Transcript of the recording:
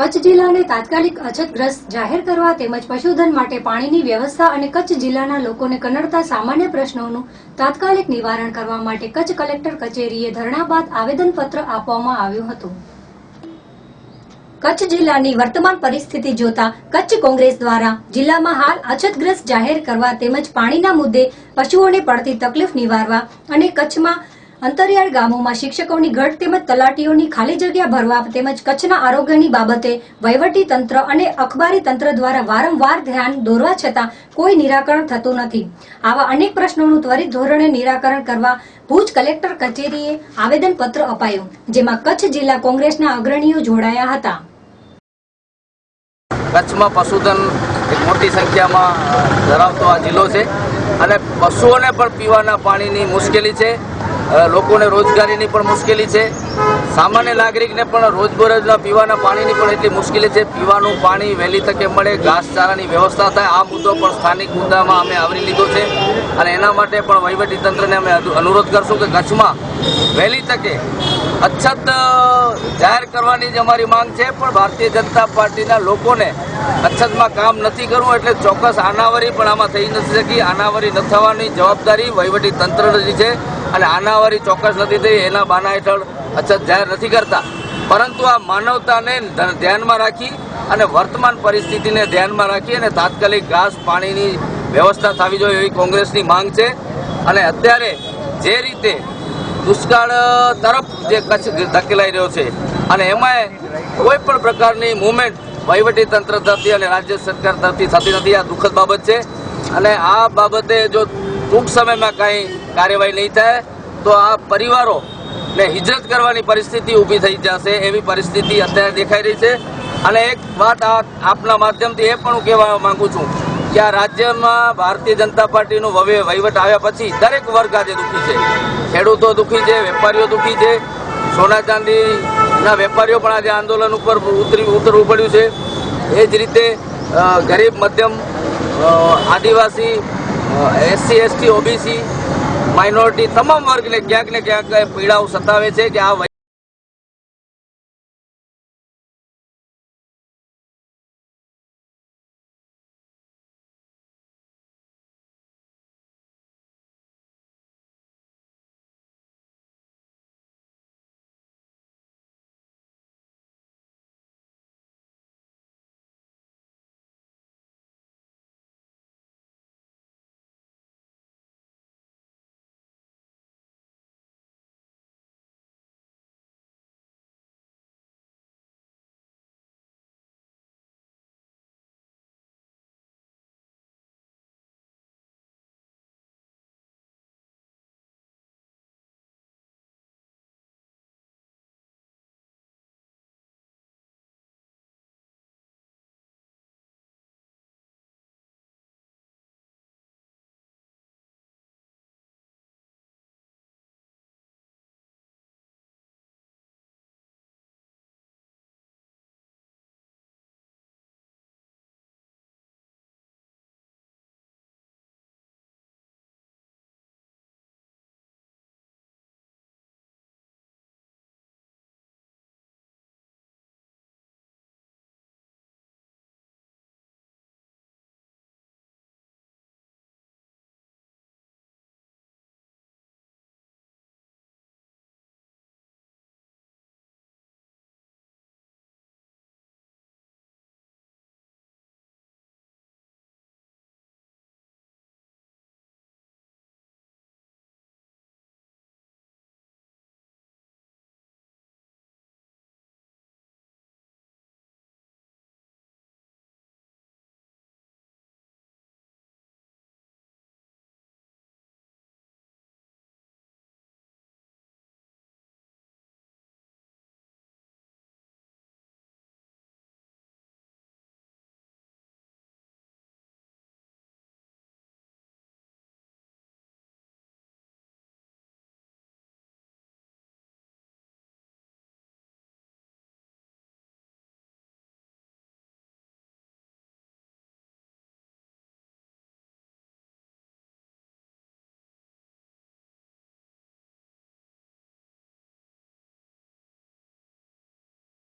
કચ્છ જિલ્લાને તાત્કાલિક અછતગ્રસ્ત જાહેર કરવા તેમજ પશુધન માટે પાણીની વ્યવસ્થા અને કચ્છ જિલ્લાના લોકોને કનડતા સામાન્ય પ્રશ્નોનું તાત્કાલિક નિવારણ કરવા માટે કચ્છ કલેક્ટર કચેરીએ ધરણા બાદ આવેદનપત્ર આપવામાં આવ્યું હતું। કચ્છ જિલ્લાની વર્તમાન પરિસ્થિતિ જોતા કચ્છ કોંગ્રેસ દ્વારા જિલ્લામાં હાલ અછતગ્રસ્ત જાહેર કરવા તેમજ પાણીના મુદ્દે પશુઓને પડતી તકલીફ નિવારવા અને કચ્છમાં અંતરિયાળ ગામોમાં શિક્ષકોની ઘટ તેમજ તલાટીઓની ખાલી જગ્યા ભરવા તેમજ કચ્છના આરોગ્યની બાબતે વહીવટી તંત્ર અને અખબારી તંત્ર દ્વારા વારંવાર ધ્યાન દોરવા છતાં કોઈ નિરાકરણ થતું નથી। આવા અનેક પ્રશ્નોનું ત્વરિત ધોરણે નિરાકરણ કરવા ભુજ કલેક્ટર કચેરીએ આવેદનપત્ર અપાયું, જેમાં કચ્છ જિલ્લા કોંગ્રેસના અગ્રણીઓ જોડાયા હતા। કચ્છમાં પશુધન એક મોટી સંખ્યામાં ધરાવતો આ જિલ્લો છે અને પશુઓને પણ પીવાના પાણીની મુશ્કેલી છે, લોકોને રોજગારીની પણ મુશ્કેલી છે, સામાન્ય નાગરિકને પણ રોજબરોજના પીવાના પાણીની પણ એટલી મુશ્કેલી છે। પીવાનું પાણી વહેલી તકે મળે, ઘાસચારાની વ્યવસ્થા થાય, આ મુદ્દો પણ સ્થાનિક મુદ્દામાં અમે આવરી લીધો છે અને એના માટે પણ વહીવટી તંત્રને અમે અનુરોધ કરશું કે કચ્છમાં વહેલી તકે અછત જાહેર કરવાની જ અમારી માંગ છે, પણ ભારતીય જનતા પાર્ટીના લોકોને અછતમાં કામ નથી કરવું એટલે ચોક્કસ આનાવારી પણ આમાં થઈ નથી શકી। આનાવારી ન થવાની જવાબદારી વહીવટી તંત્રની છે અને આનાવારી ચોક્કસ નથી થઈ એના બાના હેઠળ અછત જાહેર નથી કરતા, પરંતુ આ માનવતાને ધ્યાનમાં રાખી અને વર્તમાન પરિસ્થિતિને ધ્યાનમાં રાખી અને તાત્કાલિક ઘાસ પાણીની વ્યવસ્થા થવી જોઈએ એવી કોંગ્રેસની માંગ છે। અને અત્યારે જે રીતે દુષ્કાળ તરફ જે કચ્છ ધકેલાઈ રહ્યો છે અને એમાં કોઈ પણ પ્રકારની મુવમેન્ટ વહીવટી તંત્ર તરફથી અને રાજ્ય સરકાર તરફથી થતી નથી, આ દુઃખદ બાબત છે અને આ બાબતે જો ટૂંક સમયમાં કાંઈ કાર્યવાહી નહીં થાય તો આ પરિવારોને હિજરત કરવાની પરિસ્થિતિ ઊભી થઈ જશે એવી પરિસ્થિતિ અત્યારે દેખાઈ રહી છે। અને એક વાત આપના માધ્યમથી એ પણ હું કહેવા માંગુ છું કે આ રાજ્યમાં ભારતીય જનતા પાર્ટીનું વહીવટ આવ્યા પછી દરેક વર્ગ આજે દુઃખી છે, ખેડૂતો દુઃખી છે, વેપારીઓ દુઃખી છે, સોના ચાંદીના વેપારીઓ પણ આજે આંદોલન ઉપર ઉતરવું પડ્યું છે। એ જ રીતે ગરીબ મધ્યમ આદિવાસી SC ST OBC માઇનોરિટી તમામ વર્ગને ક્યાંક ને ક્યાંક પીડાઓ સતાવે છે કે આ